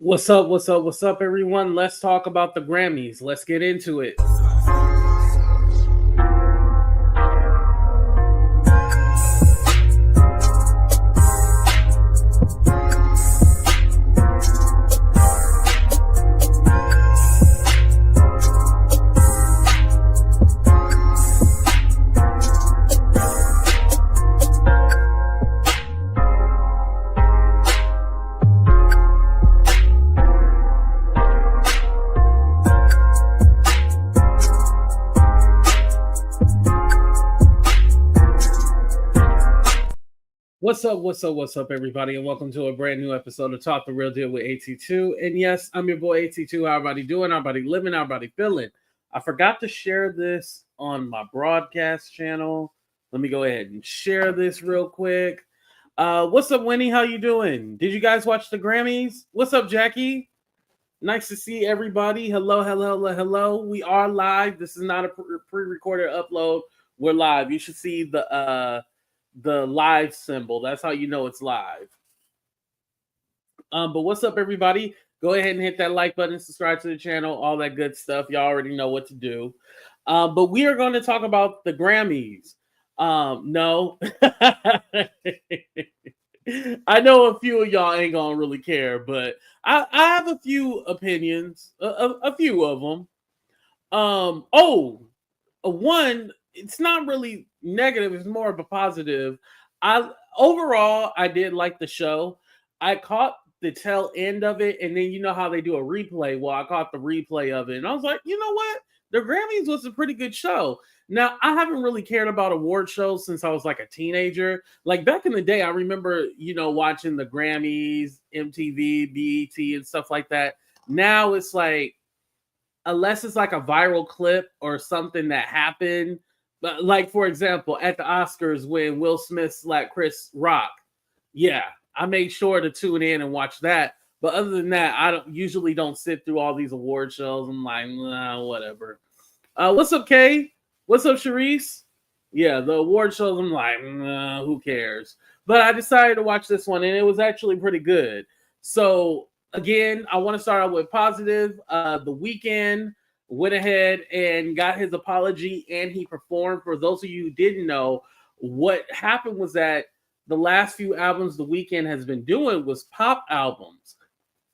What's up? What's up? What's up, everyone? Let's talk about the Grammys. Let's get into it. What's up? What's up? What's up, everybody? And welcome to a brand new episode of Talk the Real Deal with AT2. And yes, I'm your boy AT2. How everybody doing? How everybody living? How everybody feeling? I forgot to share this on my broadcast channel. Let me go ahead and share this real quick. What's up, Winnie? How you doing? Did you guys watch the Grammys? What's up, Jackie? Nice to see everybody. Hello, hello, hello, hello. We are live. This is not a pre-recorded upload. We're live. You should see the live symbol. That's how you know it's live. But what's up, everybody? Go ahead and hit that like button, subscribe to the channel, all that good stuff. Y'all already know what to do. But we are going to talk about the Grammys. No. I know a few of y'all ain't gonna really care, but I have a few opinions, a few of them. One, it's not really negative, it's more of a positive. Overall, I did like the show. I caught the tail end of it, and then you know how they do a replay. Well, I caught the replay of it, and I was like, you know what? The Grammys was a pretty good show. Now, I haven't really cared about award shows since I was like a teenager. Like back in the day, I remember, watching the Grammys, MTV, BET, and stuff like that. Now it's like, unless it's like a viral clip or something that happened, but like, for example, at the Oscars when Will Smith slapped Chris Rock, yeah, I made sure to tune in and watch that. But other than that, I usually don't sit through all these award shows. I'm like, nah, whatever. What's up, Kay? What's up, Sharice? Yeah, the award shows, I'm like, nah, who cares? But I decided to watch this one, and it was actually pretty good. So, again, I want to start out with positive. The Weeknd went ahead and got his apology, and he performed. For those of you who didn't know, what happened was that the last few albums the Weeknd has been doing was pop albums,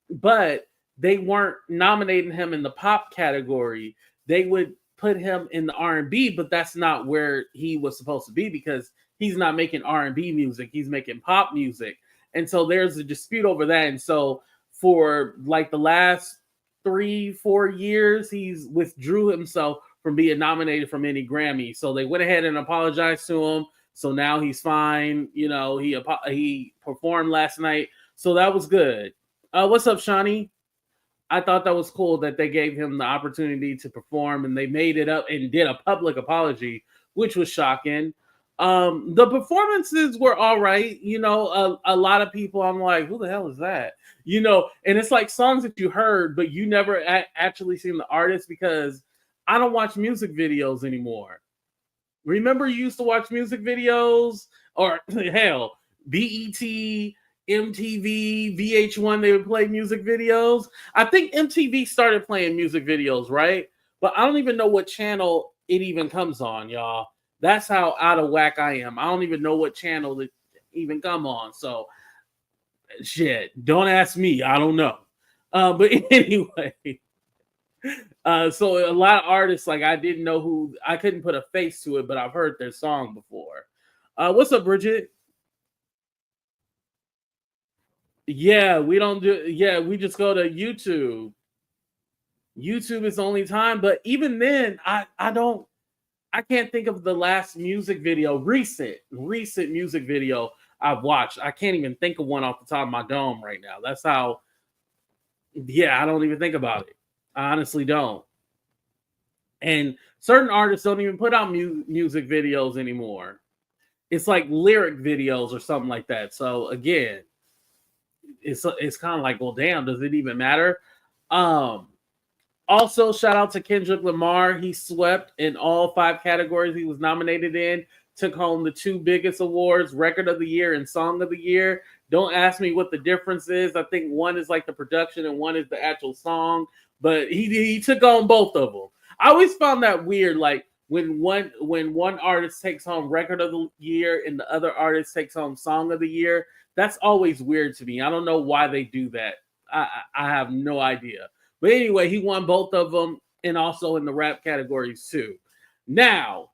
but they weren't nominating him in the pop category. They would put him in the R&B, but that's not where he was supposed to be because he's not making R&B music. He's making pop music. And so there's a dispute over that. And so for like the last 3-4 years, he's withdrew himself from being nominated from any Grammy. So they went ahead and apologized to him. So now he's fine. He performed last night. So that was good. What's up, Shawnee? I thought that was cool that they gave him the opportunity to perform and they made it up and did a public apology, which was shocking. The performances were all right. A lot of people, I'm like, who the hell is that? And it's like songs that you heard, but you never actually seen the artist because I don't watch music videos anymore. Remember you used to watch music videos or hell, BET, MTV, VH1, they would play music videos. I think MTV started playing music videos, right? But I don't even know what channel it even comes on, y'all. That's how out of whack I am. I don't even know what channel it even come on. So, shit, don't ask me. I don't know. But anyway, so a lot of artists, like I didn't know who, I couldn't put a face to it, but I've heard their song before. What's up, Bridget? Yeah, we don't do. Yeah, we just go to YouTube. YouTube is the only time, but even then, I can't think of the last music video, recent music video I've watched. I can't even think of one off the top of my dome right now. That's how. Yeah, I don't even think about it. I honestly don't. And certain artists don't even put out music videos anymore. It's like lyric videos or something like that. So again, it's kind of like, well, damn, does it even matter? Also, shout out to Kendrick Lamar. He swept in all 5 categories he was nominated in. Took home the 2 biggest awards, Record of the Year and Song of the Year. Don't ask me what the difference is. I think one is like the production and one is the actual song. But he took on both of them. I always found that weird, like when one artist takes home record of the year and the other artist takes home song of the year. That's always weird to me. I don't know why they do that. I have no idea. But anyway, he won both of them and also in the rap categories too. Now,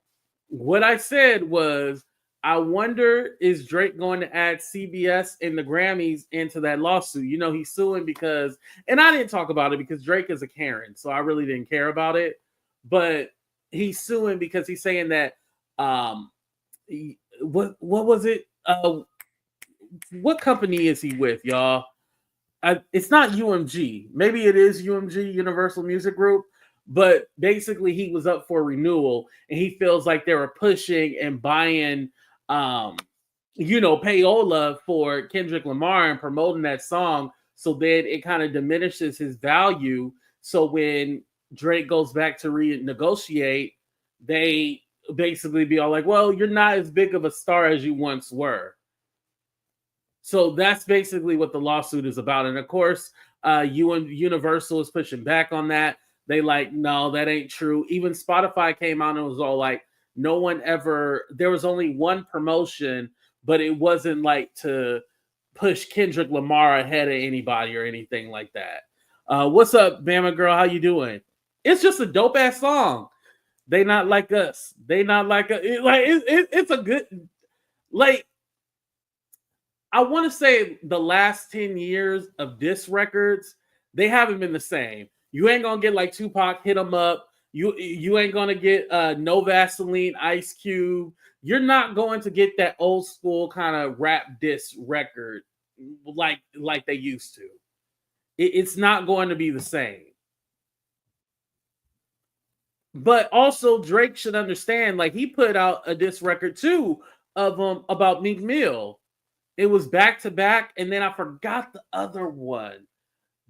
what I said was, I wonder, is Drake going to add CBS and the Grammys into that lawsuit? You know, he's suing because, and I didn't talk about it because Drake is a Karen, so I really didn't care about it. But he's suing because he's saying that, what was it? What company is he with, y'all? It's not UMG. Maybe it is UMG, Universal Music Group. But basically, he was up for renewal, and he feels like they were pushing and buying, payola for Kendrick Lamar and promoting that song. So then it kind of diminishes his value. So when Drake goes back to renegotiate, they basically be all like, "Well, you're not as big of a star as you once were." So that's basically what the lawsuit is about. And of course, Universal is pushing back on that. They like, no, that ain't true. Even Spotify came out and was all like, no one ever, there was only one promotion, but it wasn't like to push Kendrick Lamar ahead of anybody or anything like that. What's up, Bama girl? How you doing? It's just a dope ass song. They not like us. They not like us. It's a good, like, I want to say the last 10 years of diss records, they haven't been the same. You ain't gonna get like Tupac, Hit 'Em Up. You ain't gonna get No Vaseline, Ice Cube. You're not going to get that old school kind of rap diss record like they used to. It's not going to be the same. But also Drake should understand, like he put out a diss record too of about Meek Mill. It was back to back, and then I forgot the other one.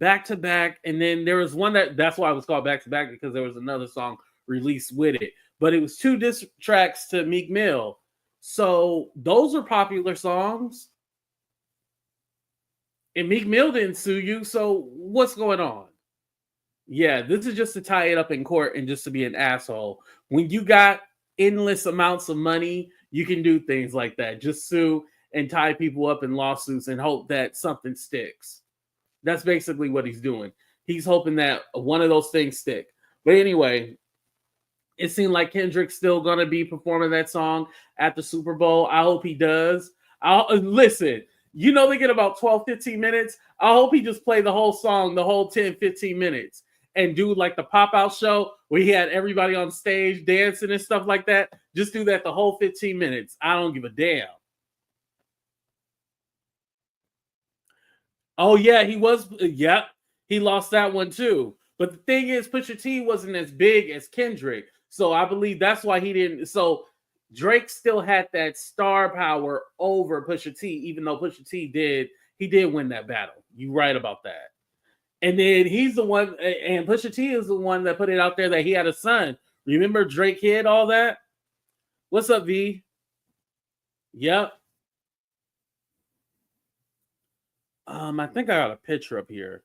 Back to back, and then there was one that's why it was called back to back, because there was another song released with it. But it was 2 diss tracks to Meek Mill. So those are popular songs. And Meek Mill didn't sue you, so what's going on? Yeah, this is just to tie it up in court and just to be an asshole. When you got endless amounts of money, you can do things like that. Just sue and tie people up in lawsuits and hope that something sticks. That's basically what he's doing. He's hoping that one of those things stick. But anyway, it seemed like Kendrick's still going to be performing that song at the Super Bowl. I hope he does. Listen, you know they get about 12, 15 minutes. I hope he just play the whole song, the whole 10, 15 minutes, and do like the pop-out show where he had everybody on stage dancing and stuff like that. Just do that the whole 15 minutes. I don't give a damn. Oh yeah, he was. Yep, he lost that one too. But the thing is, Pusha T wasn't as big as Kendrick, so I believe that's why he didn't. So Drake still had that star power over Pusha T, even though Pusha T did win that battle. You right about that. And then he's the one, and Pusha T is the one that put it out there that he had a son. Remember Drake hid all that? What's up, V? Yep. I think I got a picture up here.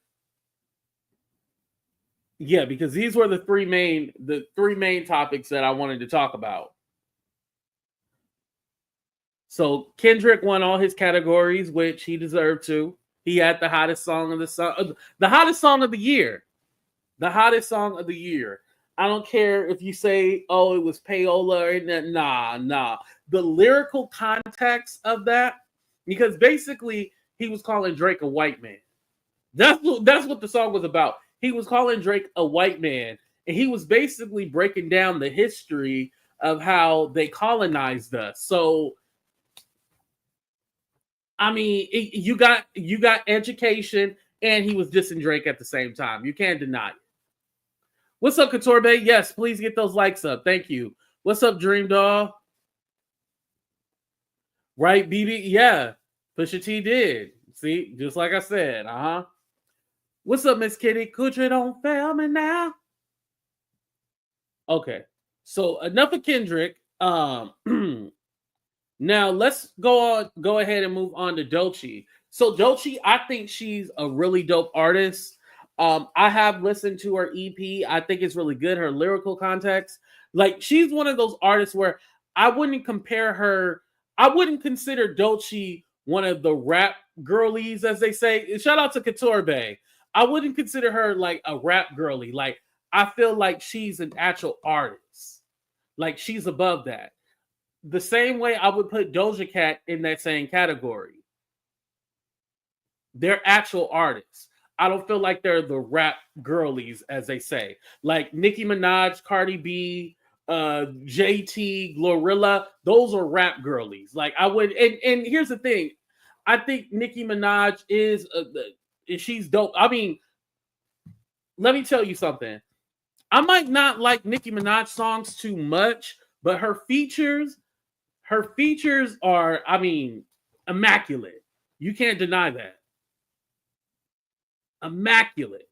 Yeah, because these were the three main topics that I wanted to talk about. So Kendrick won all his categories, which he deserved to. He had the hottest song of the hottest song of the year. The hottest song of the year. I don't care if you say, oh, it was payola or that. Nah. The lyrical context of that, because basically he was calling Drake a white man. That's what the song was about. He was calling Drake a white man, and he was basically breaking down the history of how they colonized us. So, I mean, you got education, and he was dissing Drake at the same time. You can't deny it. What's up, Couture Bay? Yes, please get those likes up. Thank you. What's up, Dream Doll? Right, BB? Yeah, Pusha T did. See, just like I said. What's up, Miss Kitty? Couture, don't fail me now. Okay, so enough of Kendrick. Now let's go ahead and move on to Doechii. So Doechii, I think she's a really dope artist. I have listened to her EP. I think it's really good. Her lyrical context, like she's one of those artists where I wouldn't compare her. I wouldn't consider Doechii one of the rap girlies, as they say. Shout out to Couture Bay. I wouldn't consider her like a rap girly. Like I feel like she's an actual artist. Like she's above that. The same way I would put Doja Cat in that same category. They're actual artists. I don't feel like they're the rap girlies, as they say. Like Nicki Minaj, Cardi B, JT, Glorilla, those are rap girlies. Like I would, and here's the thing, I think Nicki Minaj is she's dope. I mean, let me tell you something. I might not like Nicki Minaj songs too much, but her features are, I mean, immaculate. You can't deny that. Immaculate.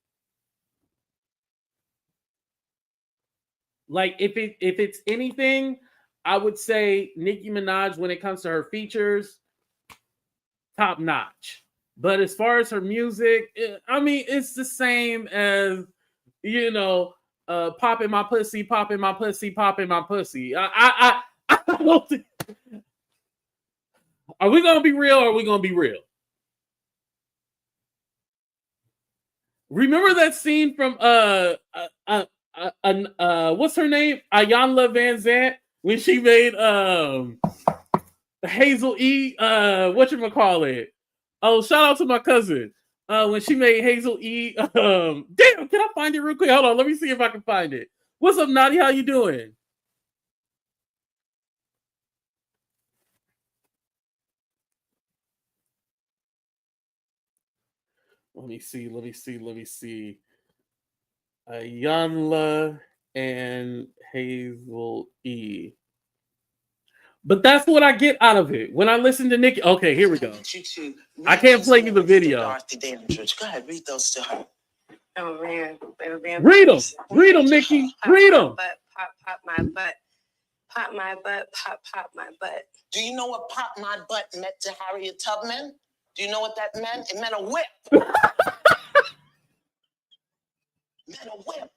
Like if it's anything, I would say Nicki Minaj when it comes to her features, top notch. But as far as her music, I mean, it's the same as popping my pussy, popping my pussy, popping my pussy. I don't think. Are we gonna be real? Or are we gonna be real? Remember that scene from what's her name? Ayanla Van Zant when she made Hazel E. Whatchamacallit? Oh, shout out to my cousin. When she made Hazel E. Damn, can I find it real quick? Hold on, let me see if I can find it. What's up, Naughty? How you doing? Let me see. Ayanla and Hazel E. But that's what I get out of it when I listen to Nicki. Okay, here we go. I can't play you the video. Go ahead, read those to her. Oh man, read them, Nicki. Read them. Pop my butt, pop my butt, pop my butt. Do you know what "pop my butt" meant to Harriet Tubman? Do you know what that meant? It meant a whip. Meant a whip.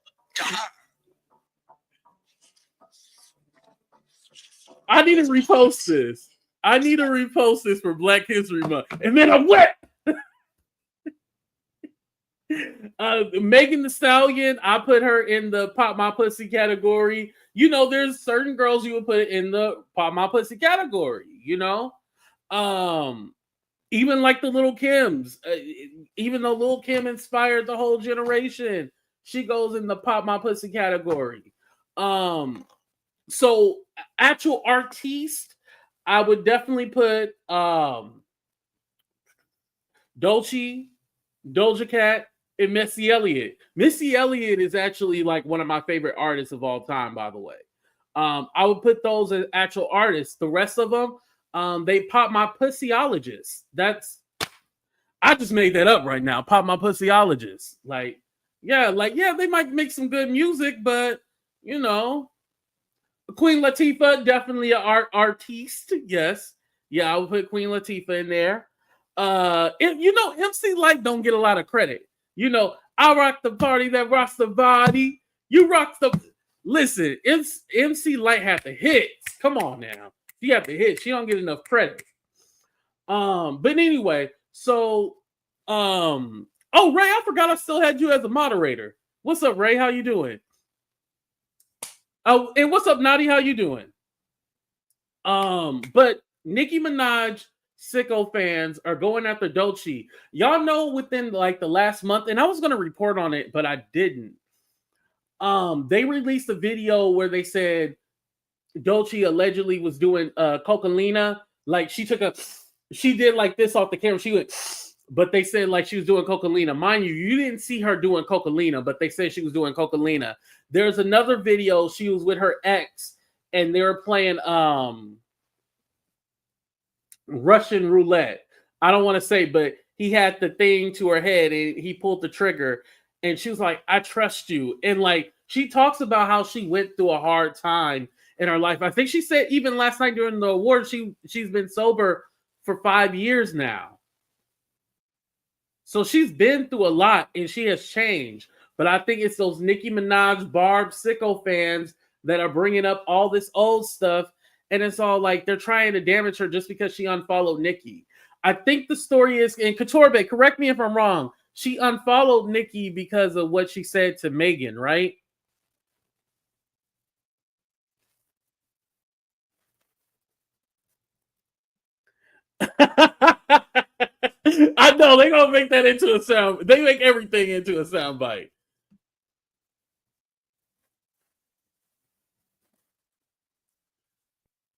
I need to repost this. I need to repost this for Black History Month. And then a whip. Megan Thee Stallion, I put her in the pop my pussy category. There's certain girls you would put in the pop my pussy category, even like the Little Kims, even though Lil Kim inspired the whole generation, she goes in the pop my pussy category. So actual artiste, I would definitely put Doechii, Doja Cat, and Missy Elliott. Missy Elliott is actually like one of my favorite artists of all time, by the way. I would put those as actual artists. The rest of them, they pop my pussyologists. I just made that up right now. Pop my pussyologists. Yeah, they might make some good music, but Queen Latifah, definitely an artiste. Yes. Yeah, I would put Queen Latifah in there. MC Lyte don't get a lot of credit. I rock the party that rocks the body. You rock the... Listen, MC Lyte had the hits. Come on now. She had the hits. She don't get enough credit. But anyway, so... Oh, Ray, I forgot I still had you as a moderator. What's up, Ray? How you doing? Oh, and what's up, Naughty? How you doing? But Nicki Minaj Sicko fans are going after Doechii. Y'all know within the last month, and I was gonna report on it, but I didn't. They released a video where they said Doechii allegedly was doing Cocaine. Like she did like this off the camera. She went, but they said like she was doing Cocaine. Mind you didn't see her doing Cocaine, but they said she was doing Cocaine. There's another video she was with her ex, and they were playing Russian roulette. I don't want to say, but he had the thing to her head and he pulled the trigger, and she was like, "I trust you." And she talks about how she went through a hard time in her life. I think she said even last night during the awards, she's been sober for 5 years now. So she's been through a lot and she has changed. But I think it's those Nicki Minaj, barbz, Sicko fans that are bringing up all this old stuff. And it's all like they're trying to damage her just because she unfollowed Nicki. I think the story is, and Katorbe, correct me if I'm wrong, she unfollowed Nicki because of what she said to Megan, right? I know they're gonna make that into a sound. They make everything into a sound bite.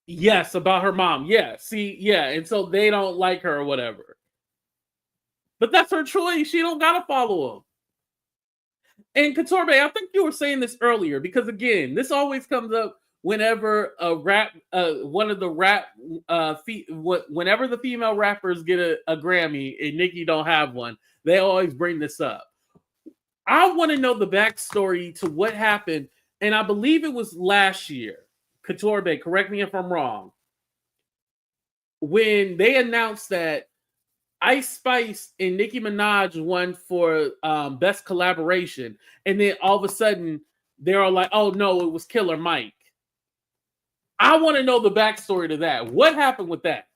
Yes, about her mom. Yeah, see, yeah, and so they don't like her or whatever. But that's her choice. She don't gotta follow him. And Katorbe, I think you were saying this earlier because again, this always comes up whenever a rap, one of the rap, whenever the female rappers get a Grammy and Nicki don't have one, they always bring this up. I want to know the backstory to what happened, and I believe it was last year. Katorbe, correct me if I'm wrong. When they announced that Ice Spice and Nicki Minaj won for best collaboration, and then all of a sudden they're all like, "Oh no, it was Killer Mike." I want to know the backstory to that. What happened with that?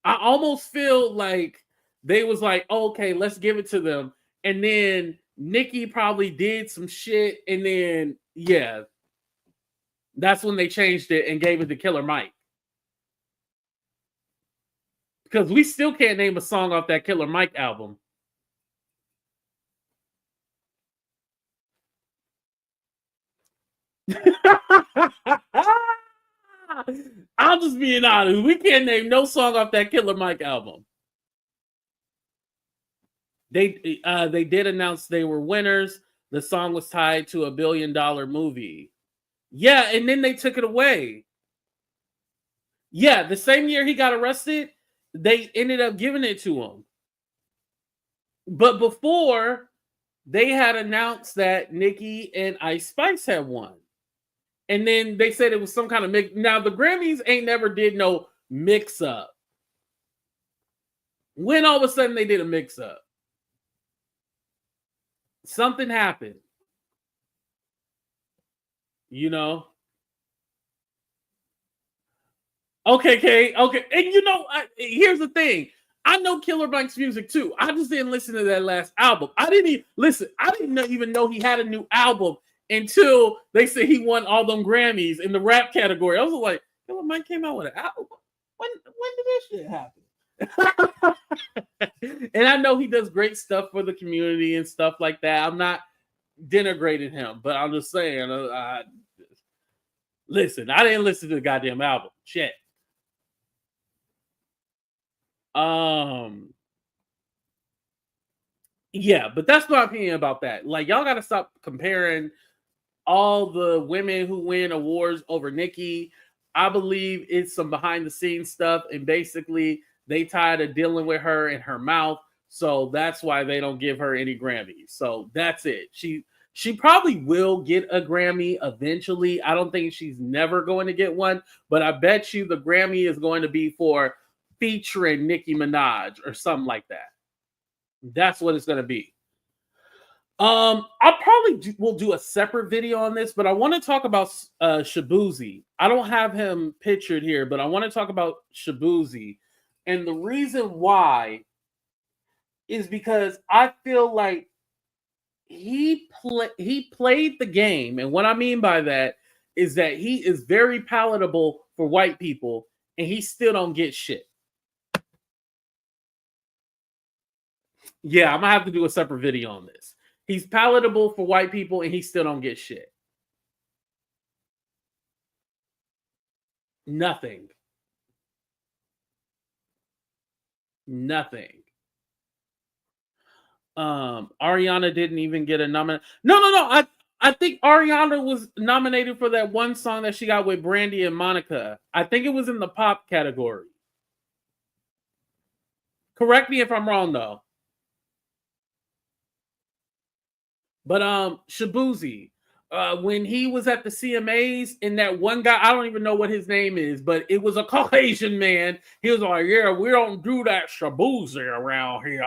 I almost feel like they was like, oh, "Okay, let's give it to them," and then Nicki probably did some shit, and then yeah, that's when they changed it and gave it to Killer Mike. Because we still can't name a song off that Killer Mike album. I'm just being honest. We can't name no song off that Killer Mike album. They did announce they were winners. The song was tied to a $1 billion movie. Yeah, and then they took it away. Yeah, the same year he got arrested, they ended up giving it to him. But before, they had announced that Nicki and Ice Spice had won. And then they said it was some kind of mix. Now, the Grammys ain't never did no mix up. When all of a sudden they did a mix up, something happened, you know? Okay, Kay, okay. And here's the thing. I know Killer Mike's music too. I just didn't listen to that last album. I didn't even listen. I didn't even know he had a new album until they said he won all them Grammys in the rap category. I was like, Killer Mike came out with an album. When did this shit happen? And I know he does great stuff for the community and stuff like that. I'm not denigrating him, but I'm just saying. Listen, I didn't listen to the goddamn album. Shit. Yeah, but that's my opinion about that. Like, y'all gotta stop comparing all the women who win awards over Nicki. I believe it's some behind the scenes stuff, and basically they tired of dealing with her in her mouth, so that's why they don't give her any Grammys. So that's it. She probably will get a Grammy eventually. I don't think she's never going to get one, but I bet you the Grammy is going to be for featuring Nicki Minaj or something like that. That's what it's going to be. I probably will do a separate video on this, but I want to talk about Shaboozey. I don't have him pictured here, but I want to talk about Shaboozey. And the reason why is because I feel like he played the game. And what I mean by that is that he is very palatable for white people and he still don't get shit. Yeah, I'm gonna have to do a separate video on this. He's palatable for white people and he still don't get shit. Nothing. Nothing. Ariana didn't even get a nomination. No. I think Ariana was nominated for that one song that she got with Brandy and Monica. I think it was in the pop category. Correct me if I'm wrong though. But Shaboozey, when he was at the CMAs, and that one guy, I don't even know what his name is, but it was a Caucasian man. He was like, "Yeah, we don't do that Shaboozey around here.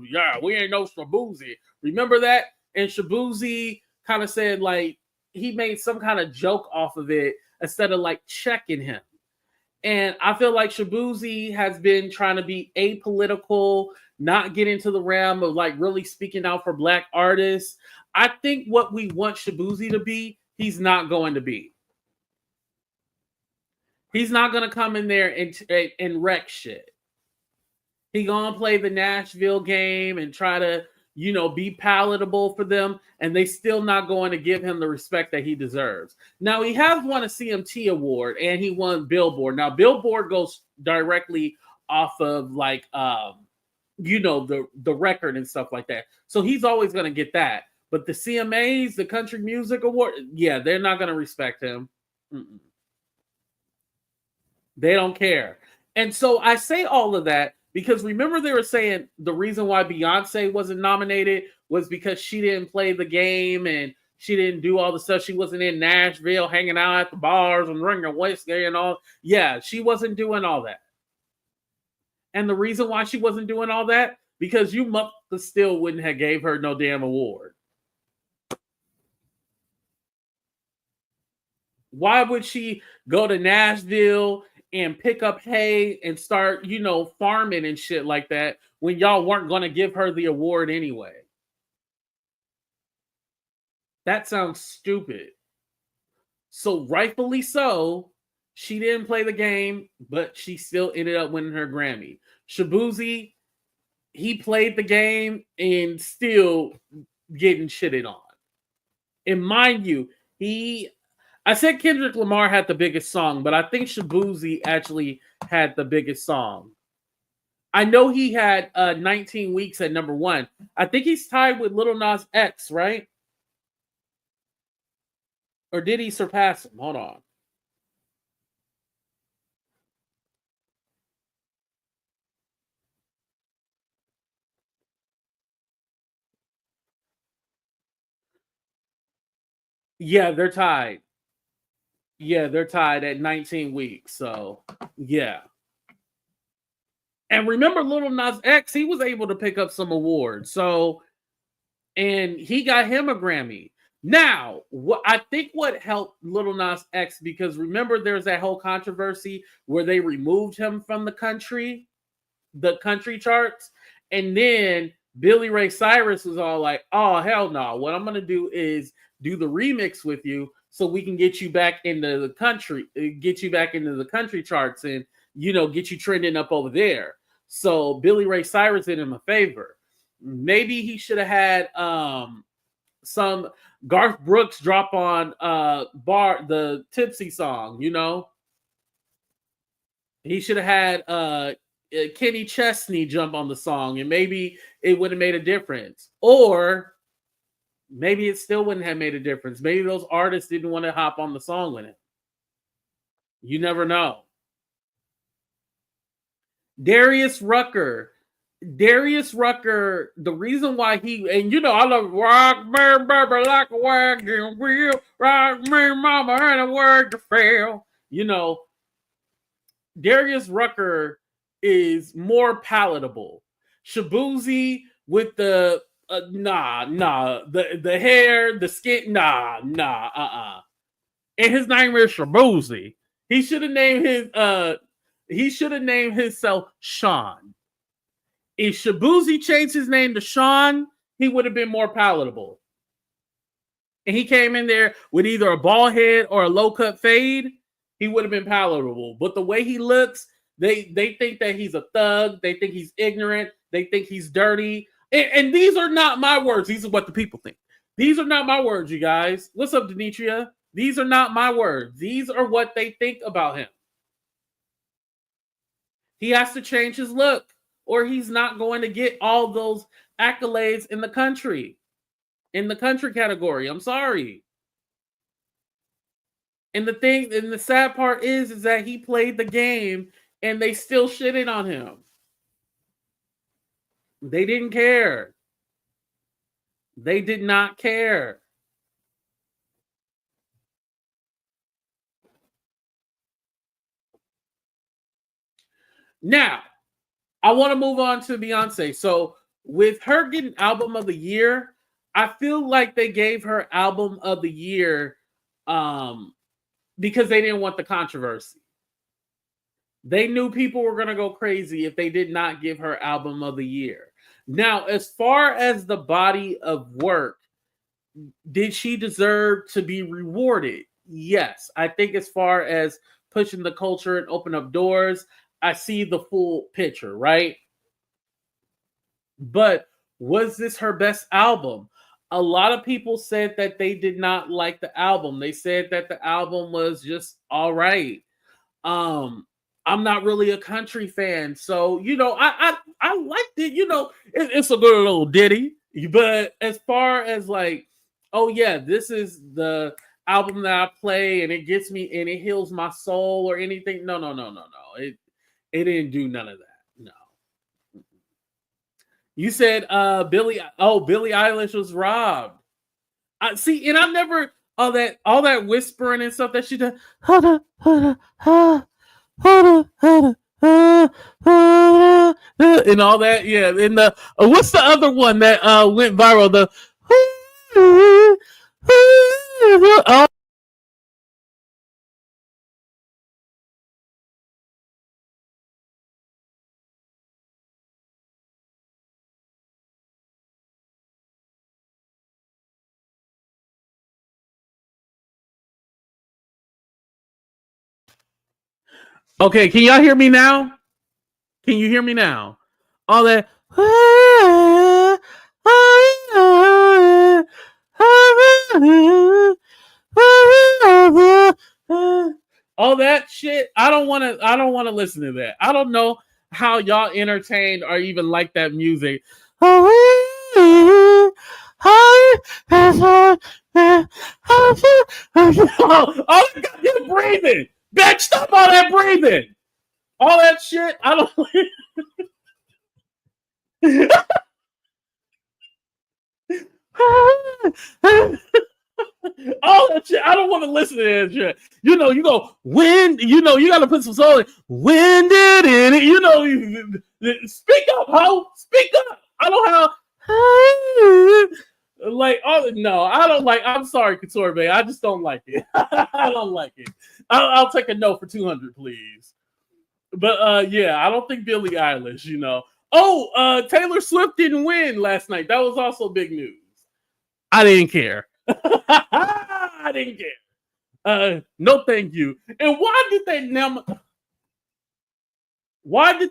Yeah, we ain't no Shaboozey." Remember that? And Shaboozey kind of said like he made some kind of joke off of it instead of like checking him. And I feel like Shaboozey has been trying to be apolitical, not get into the realm of like really speaking out for Black artists. I think what we want Shaboozey to be, he's not going to be. He's not going to come in there and wreck shit. He gonna play the Nashville game and try to, be palatable for them, and they still not going to give him the respect that he deserves. Now, he has won a CMT award, and he won Billboard. Now, Billboard goes directly off of like, the record and stuff like that. So he's always going to get that. But the CMAs, the Country Music Award, yeah, they're not going to respect him. Mm-mm. They don't care. And so I say all of that because remember they were saying the reason why Beyonce wasn't nominated was because she didn't play the game and she didn't do all the stuff. She wasn't in Nashville hanging out at the bars and drinking whiskey and all. Yeah, she wasn't doing all that. And the reason why she wasn't doing all that, because you still wouldn't have gave her no damn award. Why would she go to Nashville and pick up hay and start, farming and shit like that when y'all weren't going to give her the award anyway? That sounds stupid. So rightfully so, she didn't play the game, but she still ended up winning her Grammy. Shaboozey, he played the game and still getting shitted on. And mind you, I said Kendrick Lamar had the biggest song, but I think Shaboozey actually had the biggest song. I know he had 19 Weeks at number 1. I think he's tied with Lil Nas X, right? Or did he surpass him? Hold on. Yeah, they're tied. Yeah, they're tied at 19 weeks. So, yeah. And remember Lil Nas X, he was able to pick up some awards. So, and he got him a Grammy. Now, I think what helped Lil Nas X, because remember there's that whole controversy where they removed him from the country charts, and then Billy Ray Cyrus was all like, "Oh hell no! What I'm gonna do is do the remix with you, so we can get you back into the country charts, and get you trending up over there." So Billy Ray Cyrus did him a favor. Maybe he should have had some Garth Brooks drop on the Tipsy song. He should have had Kenny Chesney jump on the song, and maybe it would have made a difference. Or maybe it still wouldn't have made a difference. Maybe those artists didn't want to hop on the song with it. You never know. Darius Rucker, the reason why I love rock me baby like a wagon wheel, rock me mama and a word to fail. Darius Rucker is more palatable. Shaboozey with the the hair, the skin, and his name is Shaboozey. He should have named himself Sean. If Shaboozey changed his name to Sean, he would have been more palatable. And he came in there with either a bald head or a low cut fade, he would have been palatable. But the way he looks, they think that he's a thug. They think he's ignorant. They think he's dirty. And these are not my words. These are what the people think. These are not my words, you guys. What's up, Doechii? These are not my words. These are what they think about him. He has to change his look, or he's not going to get all those accolades in the country category. I'm sorry. And the sad part is that he played the game and they still shitted on him. They didn't care. They did not care. Now, I want to move on to Beyonce. So with her getting album of the year, I feel like they gave her album of the year because they didn't want the controversy. They knew people were going to go crazy if they did not give her album of the year. Now, as far as the body of work, did she deserve to be rewarded? Yes. I think as far as pushing the culture and open up doors, I see the full picture, right? But was this her best album? A lot of people said that they did not like the album. They said that the album was just all right. I'm not really a country fan, so I liked it. It's a good little ditty. But as far as like, oh yeah, this is the album that I play and it gets me and it heals my soul or anything. No, no, no, no, no. It didn't do none of that. No. You said Billie Eilish was robbed. I see, and I never all that whispering and stuff that she did. And all that, yeah. And the what's the other one that went viral? The oh, okay. Can y'all hear me now? Can you hear me now? All that. All that shit. I don't want to. I don't want to listen to that. I don't know how y'all entertained or even like that music. Oh, you're breathing. Bitch, stop all that breathing. All that shit. I don't. All that shit. I don't want to listen to that shit. You go, when, you got to put some soul in. When did it, speak up, ho. Speak up. I don't have, like, oh, no, I don't like, I'm sorry, Couture Bay. I just don't like it. I don't like it. I'll take a no for 200, please. But, yeah, I don't think Billie Eilish, Oh, Taylor Swift didn't win last night. That was also big news. I didn't care. I didn't care. No, thank you. And why did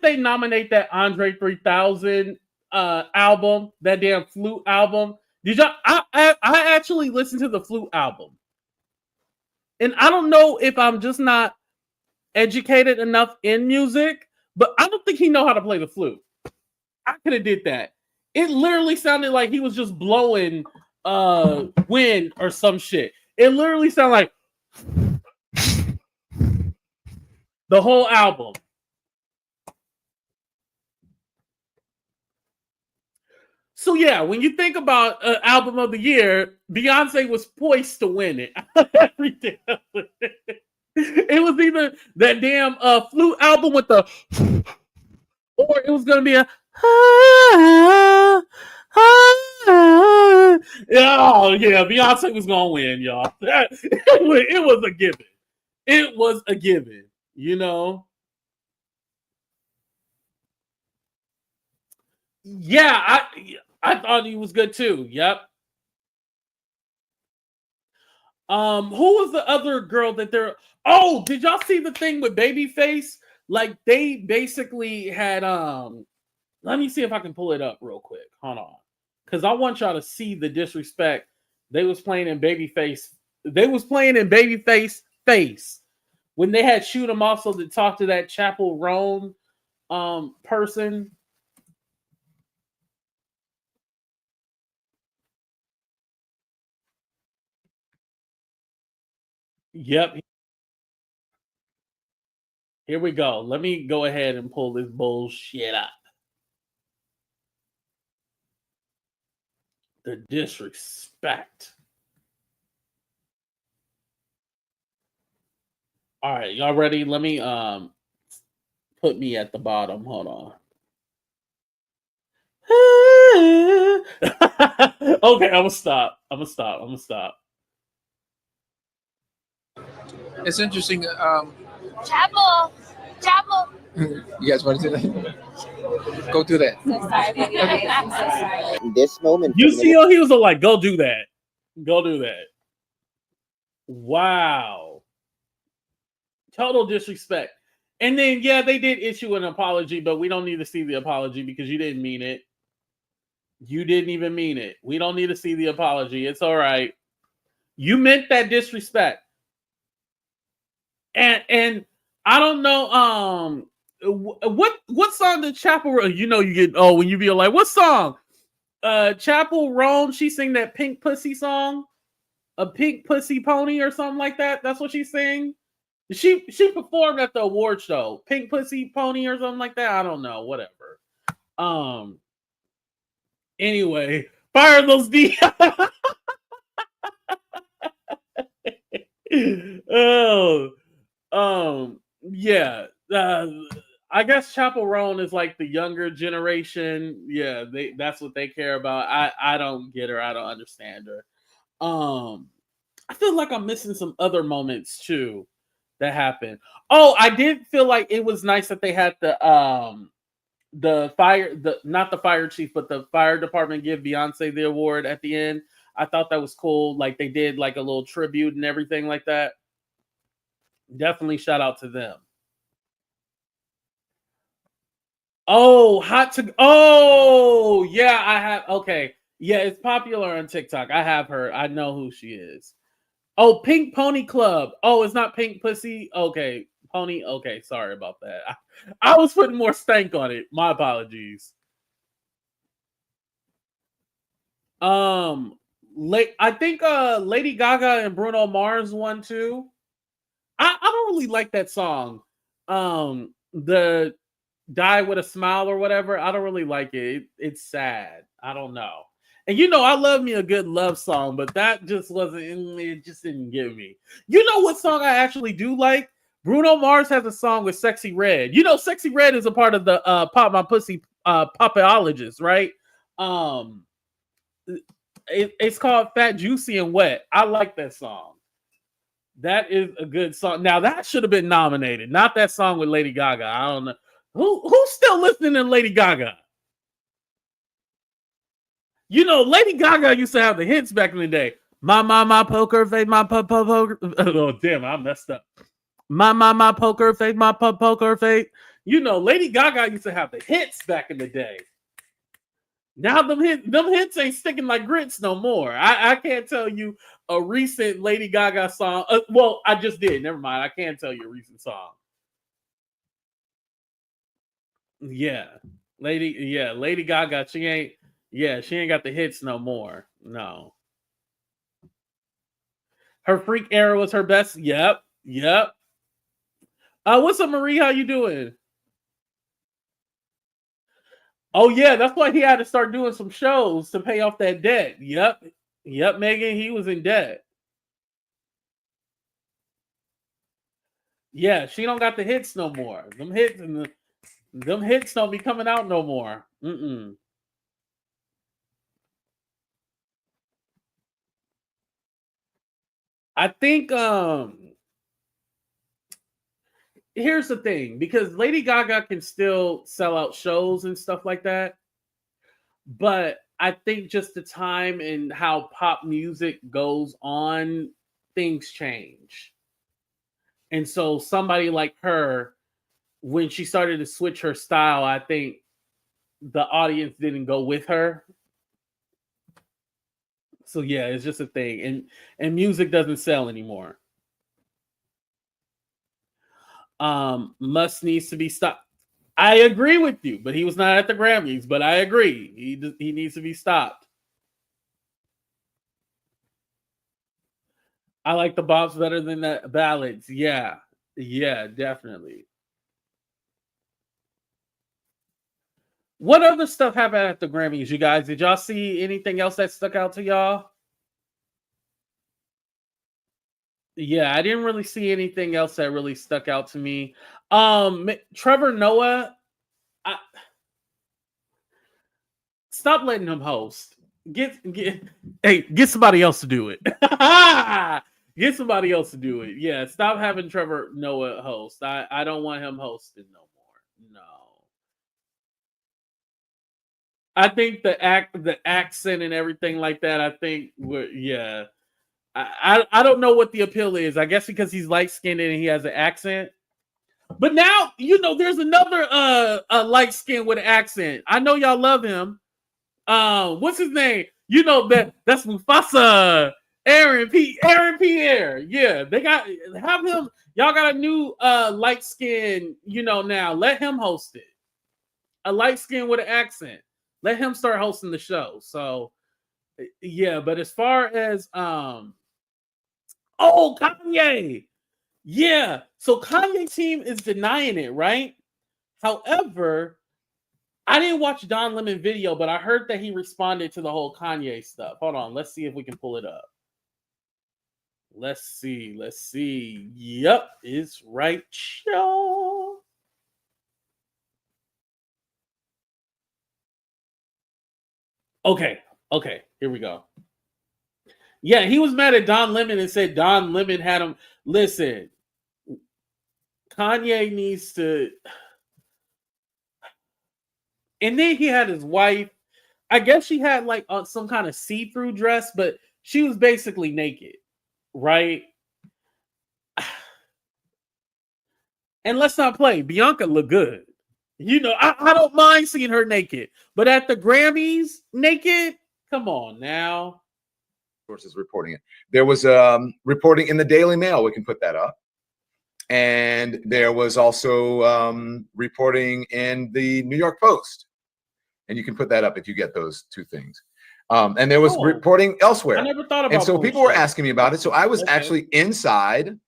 they nominate that Andre 3000 album, that damn Flute album? Did y'all? I actually listened to the Flute album, and I don't know if I'm just not educated enough in music, but I don't think he know how to play the flute. I could have did that. It literally sounded like he was just blowing wind or some shit. It literally sounded like the whole album. So yeah, when you think about album of the year, Beyonce was poised to win it. It was either that damn flute album with the, or it was gonna be a. Oh yeah, Beyonce was gonna win, y'all. It was a given. It was a given. Yeah, I thought he was good too. Yep. Who was the other girl that they're? Oh, did y'all see the thing with Babyface? Like they basically had Let me see if I can pull it up real quick. Hold on, because I want y'all to see the disrespect they was playing in Babyface. They was playing in Babyface face when they had shoot him off so to talk to that Chapel Roan person. Yep. Here we go. Let me go ahead and pull this bullshit up. The disrespect. All right, y'all ready? Let me put me at the bottom. Hold on. Okay, I'm gonna stop. It's interesting. Chapel. You guys want to do that? Go do that. So sorry. I'm so sorry. This moment. You see, he was like, "Go do that. Go do that." Wow. Total disrespect. And then, yeah, they did issue an apology, but we don't need to see the apology because you didn't mean it. You didn't even mean it. We don't need to see the apology. It's all right. You meant that disrespect. And I don't know what song did Chapel, you know, you get when you be like, what song? Chapel Roan, she sing that Pink Pussy song, a Pink Pussy Pony or something like that. That's what she sang. She performed at the award show, Pink Pussy Pony or something like that. I don't know, whatever. Anyway, fire those D. Yeah. I guess Chapel Roan is like the younger generation. Yeah, that's what they care about. I don't get her. I don't understand her. I feel like I'm missing some other moments too that happened. Oh, I did feel like it was nice that they had not the fire chief, but the fire department give Beyonce the award at the end. I thought that was cool. Like they did like a little tribute and everything like that. Definitely shout out to them. Oh, yeah, I have. Okay. Yeah, it's popular on TikTok. I have her. I know who she is. Oh, Pink Pony Club. Oh, it's not Pink Pussy. Okay. Pony. Okay. Sorry about that. I was putting more stank on it. My apologies. I think Lady Gaga and Bruno Mars won too. I don't really like that song. The Die with a Smile or whatever. I don't really like it. It's sad. I don't know. And you know, I love me a good love song, but that just wasn't, it just didn't give me. You know what song I actually do like? Bruno Mars has a song with Sexy Red. You know, Sexy Red is a part of the Pop My Pussy Popologist, right? It's called Fat, Juicy, and Wet. I like that song. That is a good song. Now that should have been nominated, not that song with Lady Gaga. I don't know who's still listening to Lady Gaga. You know, Lady Gaga used to have the hits back in the day. My poker face, my poker. Oh damn, I messed up. My poker face, my poker face. You know, Lady Gaga used to have the hits back in the day. Now them hits ain't sticking like grits no more. I can't tell you a recent Lady Gaga song. Well, I just did. Never mind. I can't tell you a recent song. Yeah, Lady Gaga. She ain't got the hits no more. No. Her Freak era was her best. Yep. What's up, Marie? How you doing? Oh yeah, that's why he had to start doing some shows to pay off that debt. Yep, Megan, he was in debt. Yeah, she don't got the hits no more. Them hits don't be coming out no more. I think here's the thing, because Lady Gaga can still sell out shows and stuff like that. But I think just the time and how pop music goes on, things change. And so somebody like her, when she started to switch her style, I think the audience didn't go with her. So yeah, it's just a thing. And music doesn't sell anymore. Musk needs to be stopped. I agree with you, but he was not at the Grammys. But I agree, he needs to be stopped. I like the bops better than the ballads. Yeah, definitely. What other stuff happened at the Grammys, you guys? Did y'all see anything else that stuck out to y'all? Yeah, I didn't really see anything else that really stuck out to me. Trevor Noah, stop letting him host. Get somebody else to do it. Get somebody else to do it. Yeah, stop having Trevor Noah host. I don't want him hosting no more. No. I think the accent and everything like that, I think yeah. I don't know what the appeal is. I guess because he's light skinned and he has an accent. But now, there's another light skin with an accent. I know y'all love him. What's his name? That's Mufasa. Aaron Pierre. Yeah, have him. Y'all got a new light skin, now. Let him host it. A light skin with an accent. Let him start hosting the show. So yeah, but as far as Kanye. Yeah. So Kanye team is denying it, right? However, I didn't watch Don Lemon video, but I heard that he responded to the whole Kanye stuff. Hold on, let's see if we can pull it up. Let's see. Yep, it's right. Show. Okay, here we go. Yeah, he was mad at Don Lemon and said Don Lemon had him. Listen, Kanye needs to. And then he had his wife. I guess she had like some kind of see-through dress, but she was basically naked, right? And let's not play. Bianca looked good. I don't mind seeing her naked, but at the Grammys, naked? Come on now. Sources reporting it. There was reporting in the Daily Mail. We can put that up. And there was also reporting in the New York Post. And you can put that up if you get those two things. And there was reporting elsewhere. I never thought about it. And so people were asking me about it. So I was actually inside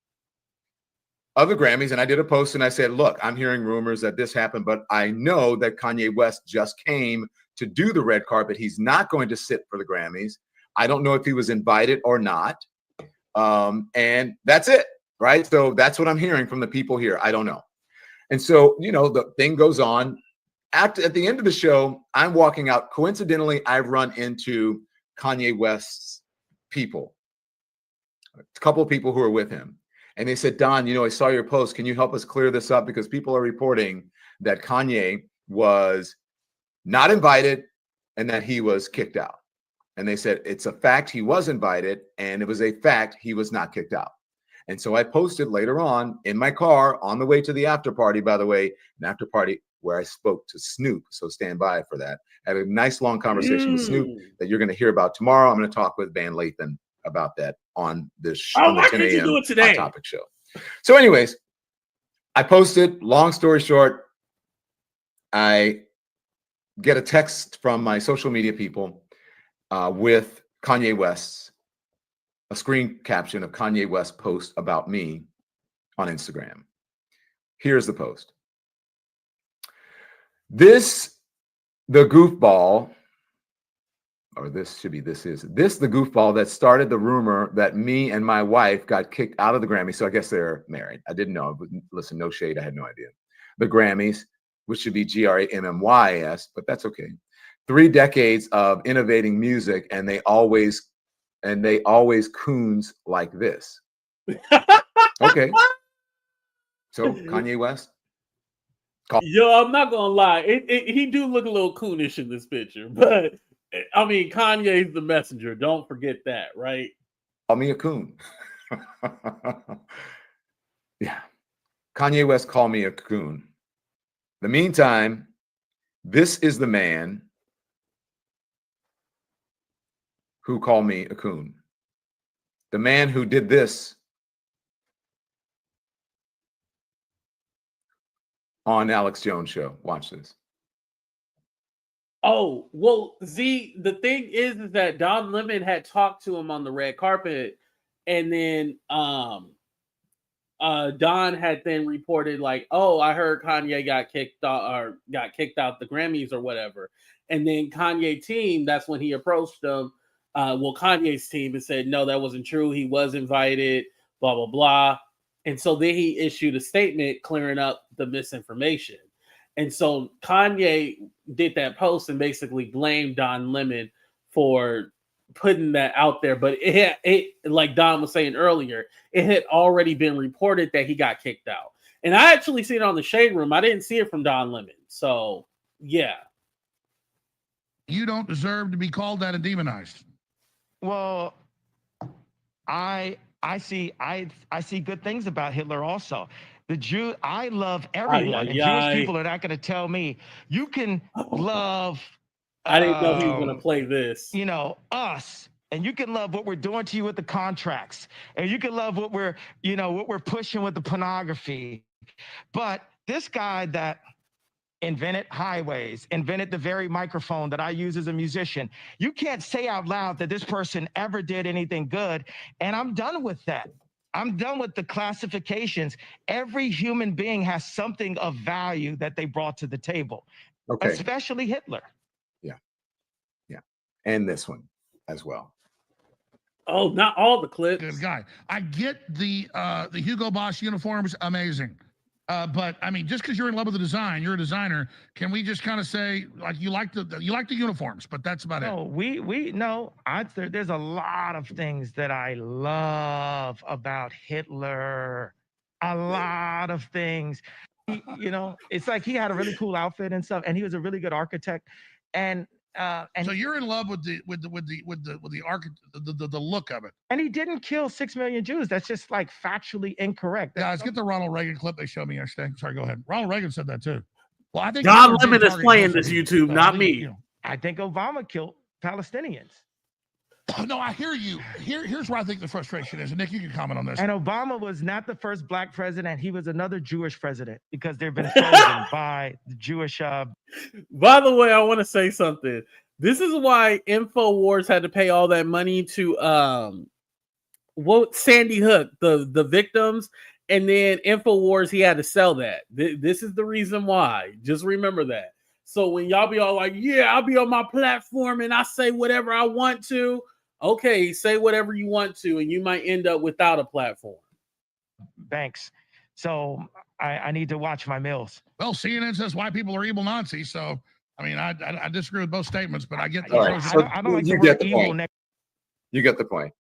of the Grammys, and I did a post and I said, look, I'm hearing rumors that this happened, but I know that Kanye West just came to do the red carpet. He's not going to sit for the Grammys. I don't know if he was invited or not. And that's it, right? So that's what I'm hearing from the people here. I don't know. And so, the thing goes on. At the end of the show, I'm walking out. Coincidentally, I've run into Kanye West's people, a couple of people who are with him. And they said, Don, I saw your post. Can you help us clear this up? Because people are reporting that Kanye was not invited and that he was kicked out. And they said, it's a fact he was invited, and it was a fact he was not kicked out. And so I posted later on in my car on the way to the after party, by the way, an after party where I spoke to Snoop. So stand by for that. I had a nice long conversation with Snoop that you're going to hear about tomorrow. I'm going to talk with Van Lathan about that on this on the 10 a.m. Hot Topic show. So anyways, I posted, long story short, I get a text from my social media people with Kanye West's, a screen caption of Kanye West's post about me on Instagram. Here's the post. The goofball, or the goofball that started the rumor that me and my wife got kicked out of the Grammys. So I guess they're married. I didn't know. Listen, no shade. I had no idea. The Grammys, which should be Grammys, but that's okay. 3 decades of innovating music, and they always coons like this. Okay. So Kanye West. Yo, I'm not gonna lie. He do look a little coonish in this picture, but I mean, Kanye's the messenger. Don't forget that, right? Call me a coon. Yeah. Kanye West called me a coon. In the meantime, this is the man who called me a coon. The man who did this on Alex Jones' show. Watch this. Oh, well, Z, the thing is that Don Lemon had talked to him on the red carpet, and then Don had then reported like, oh, I heard Kanye got kicked out the Grammys or whatever. And then Kanye team, that's when he approached them. Kanye's team and said, no, that wasn't true. He was invited, blah, blah, blah. And so then he issued a statement clearing up the misinformation. And so Kanye did that post and basically blamed Don Lemon for putting that out there. But it like Don was saying earlier, it had already been reported that he got kicked out. And I actually seen it on the Shade Room. I didn't see it from Don Lemon. So, yeah. You don't deserve to be called that and demonized. Well, I see good things about Hitler also. I love everyone. And Jewish people are not going to tell me you can love. I didn't know he was going to play this. You know, us. And you can love what we're doing to you with the contracts. And you can love what we're pushing with the pornography. But this guy that invented highways, invented the very microphone that I use as a musician, you can't say out loud that this person ever did anything good. And I'm done with that. I'm done with the classifications. Every human being has something of value that they brought to the table, especially Hitler. Yeah. And this one as well. Oh, not all the clips. Good guy. I get the Hugo Boss uniforms, amazing. But I mean, just because you're in love with the design, you're a designer. Can we just kind of say like you like the uniforms, but that's about it? There's a lot of things that I love about Hitler. A lot of things. It's like he had a really cool outfit and stuff, and he was a really good architect. And so you're in love with the look of it. And he didn't kill 6 million Jews. That's just like factually incorrect. Guys, get the Ronald Reagan clip they showed me yesterday. Sorry, go ahead. Ronald Reagan said that too. Well, I think Don Lemon is playing this YouTube, not me. I think Obama killed Palestinians. No, I hear you. Here's where I think the frustration is. And Nick, you can comment on this. And Obama was not the first black president. He was another Jewish president because they've been chosen by the Jewish. By the way, I want to say something. This is why InfoWars had to pay all that money to Sandy Hook, the victims, and then InfoWars, he had to sell that. This is the reason why. Just remember that. So when y'all be all like, yeah, I'll be on my platform and I say whatever I want to. Okay, say whatever you want to, and you might end up without a platform. Banks. So I need to watch my meals. Well, CNN says white people are evil Nazis. So, I mean, I disagree with both statements, but I get the I don't like the word evil. You get the point.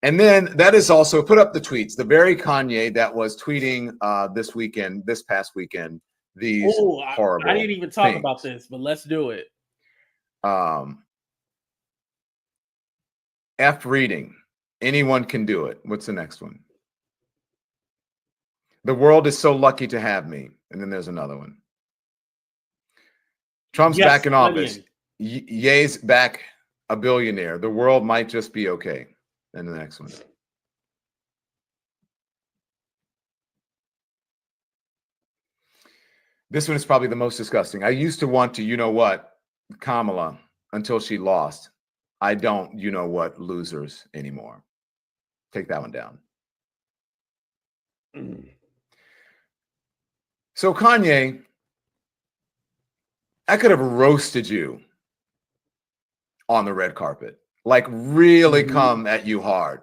And then that is also put up the tweets. The very Kanye that was tweeting this past weekend, these horrible I didn't even talk things about this, but let's do it. F reading. Anyone can do it. What's the next one? The world is so lucky to have me. And then there's another one. Trump's back in office. Ye's back a billionaire. The world might just be okay. And the next one. This one is probably the most disgusting. I used to want to, you know what, Kamala, until she lost. I don't, you know what, losers anymore. Take that one down. So Kanye, I could have roasted you on the red carpet, like really come at you hard.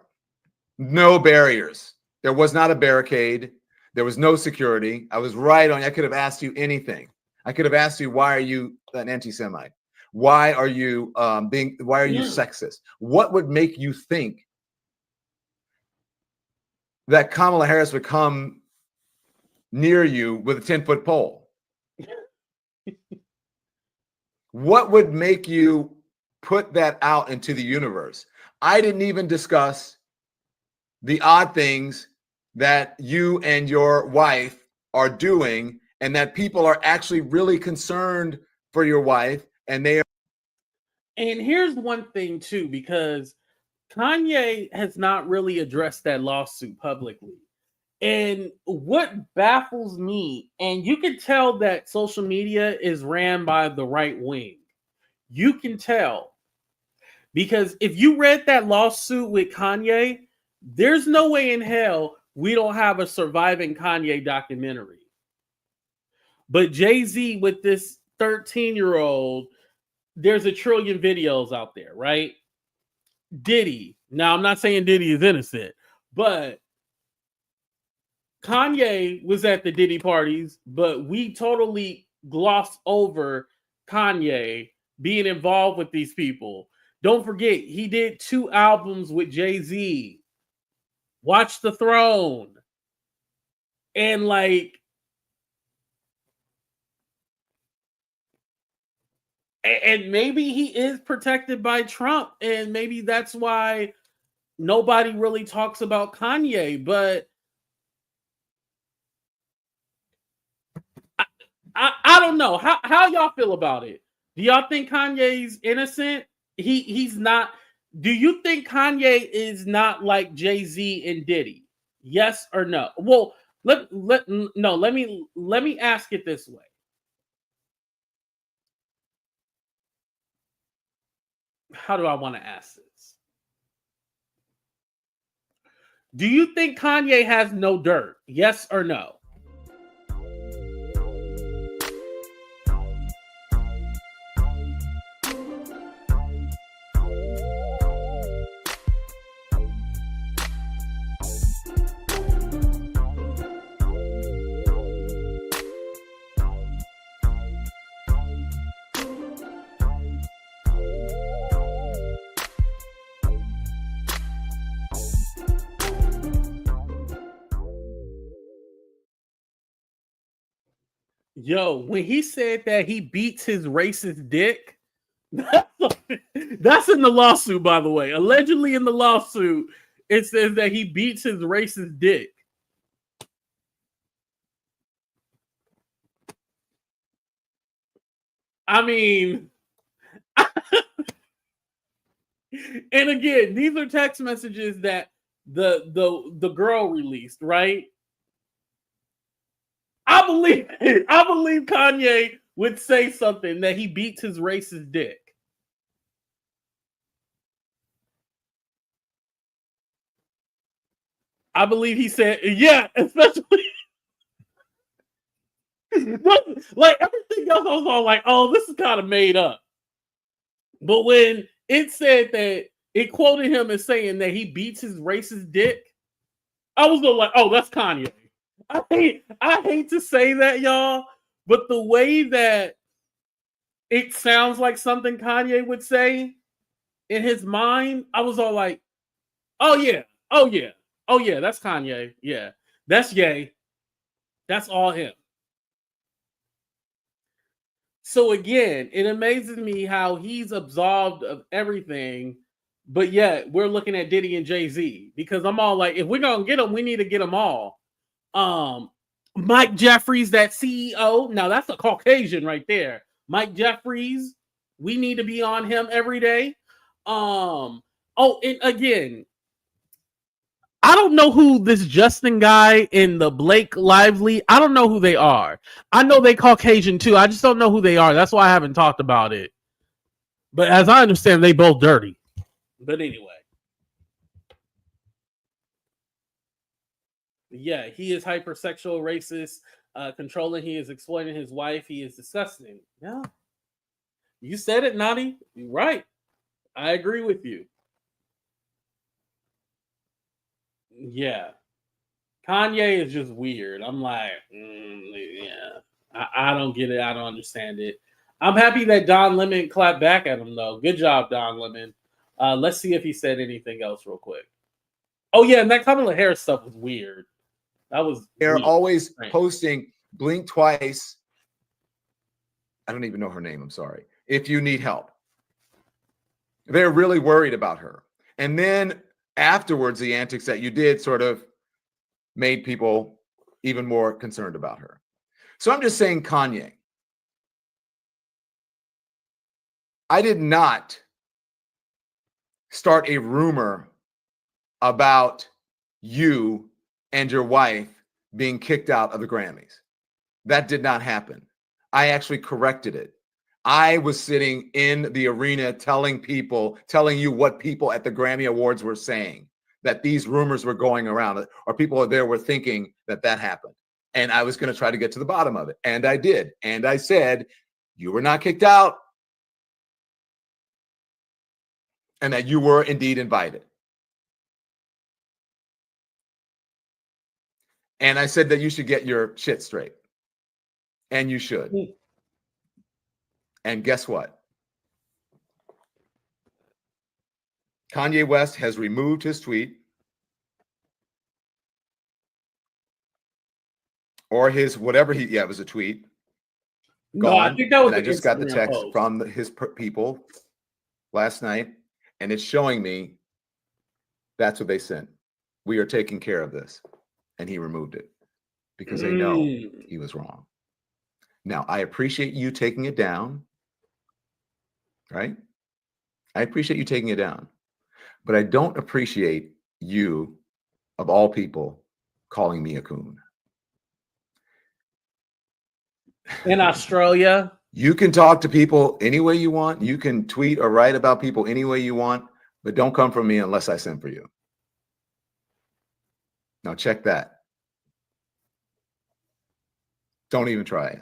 No barriers. There was not a barricade. There was no security. I was right on. I could have asked you anything. I could have asked you, why are you an anti-Semite? Why are you sexist? What would make you think that Kamala Harris would come near you with a 10-foot pole? What would make you put that out into the universe? I didn't even discuss the odd things that you and your wife are doing, and that people are actually really concerned for your wife, and they are. And here's one thing too, because Kanye has not really addressed that lawsuit publicly. And what baffles me, and you can tell that social media is ran by the right wing. You can tell. Because if you read that lawsuit with Kanye, there's no way in hell we don't have a surviving Kanye documentary. But Jay-Z with this 13-year-old, there's a trillion videos out there, right? Diddy. Now, I'm not saying Diddy is innocent, but Kanye was at the Diddy parties, but we totally glossed over Kanye being involved with these people. Don't forget, he did 2 albums with Jay-Z. Watch the Throne. And like, and maybe he is protected by Trump, and maybe that's why nobody really talks about Kanye, but I don't know. How y'all feel about it? Do y'all think Kanye's innocent? He's not. Do you think Kanye is not like Jay-Z and Diddy? Yes or no? Well, let me ask it this way. How do I want to ask this? Do you think Kanye has no dirt? Yes or no? Yo, when he said that he beats his racist dick, that's in the lawsuit, by the way. Allegedly in the lawsuit, it says that he beats his racist dick. I mean, and again, these are text messages that the girl released, right? I believe Kanye would say something that he beats his racist dick. I believe he said, yeah, especially like everything else. I was all like, oh, this is kind of made up. But when it said that it quoted him as saying that he beats his racist dick, I was all like, oh, that's Kanye. I hate to say that, y'all, but the way that it sounds like something Kanye would say in his mind, I was all like, oh yeah, that's Kanye. Yeah, that's Ye. That's all him. So again, it amazes me how he's absolved of everything, but yet we're looking at Diddy and Jay-Z, because I'm all like, if we're gonna get them, we need to get them all. Mike Jeffries, that CEO. Now that's a Caucasian right there. Mike Jeffries, we need to be on him every day. Oh, and again, I don't know who this Justin guy and the Blake Lively, I don't know who they are. I know they Caucasian too. I just don't know who they are. That's why I haven't talked about it. But as I understand, they both dirty. But anyway. Yeah, he is hypersexual, racist, controlling. He is exploiting his wife. He is disgusting. Yeah. You said it, Nani. You're right. I agree with you. Yeah. Kanye is just weird. I'm like, yeah. I don't get it. I don't understand it. I'm happy that Don Lemon clapped back at him, though. Good job, Don Lemon. Let's see if he said anything else real quick. Oh, yeah, and that Kamala Harris stuff was weird. That was They're weird. always posting blink twice. I don't even know her name. I'm sorry. If you need help. They're really worried about her. And then afterwards, the antics that you did sort of made people even more concerned about her. So I'm just saying, Kanye, I did not start a rumor about you and your wife being kicked out of the Grammys. That did not happen. I actually corrected it. I was sitting in the arena telling you what people at the Grammy Awards were saying, that these rumors were going around, or people there were thinking that happened. And I was going to try to get to the bottom of it. And I did. And I said, you were not kicked out. And that you were indeed invited. And I said that you should get your shit straight. And you should. And guess what? Kanye West has removed his tweet or his whatever it was a tweet. No, I think that was. And I just got the text from his people last night, and it's showing me that's what they sent. We are taking care of this, and he removed it because they know he was wrong. Now, I appreciate you taking it down, right? I appreciate you taking it down, but I don't appreciate you, of all people, calling me a coon. In Australia, you can talk to people any way you want. You can tweet or write about people any way you want, but don't come from me unless I send for you. Now check that. Don't even try it.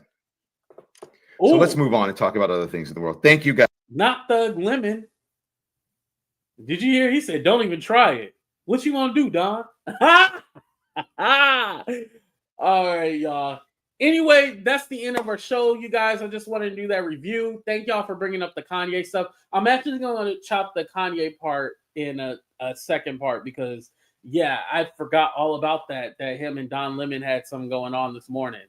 Ooh. So let's move on and talk about other things in the world. Thank you, guys. Not Thug Lemon. Did you hear? He said, "Don't even try it." What you gonna do, Don? All right, y'all. Anyway, that's the end of our show, you guys. I just wanted to do that review. Thank y'all for bringing up the Kanye stuff. I'm actually going to chop the Kanye part in a second part because, yeah, I forgot all about that him and Don Lemon had something going on this morning.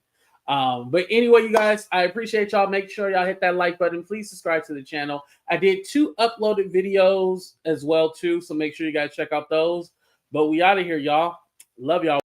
But anyway, you guys, I appreciate y'all. Make sure y'all hit that like button. Please subscribe to the channel. I did 2 uploaded videos as well, too, so make sure you guys check out those. But we out of here, y'all. Love y'all.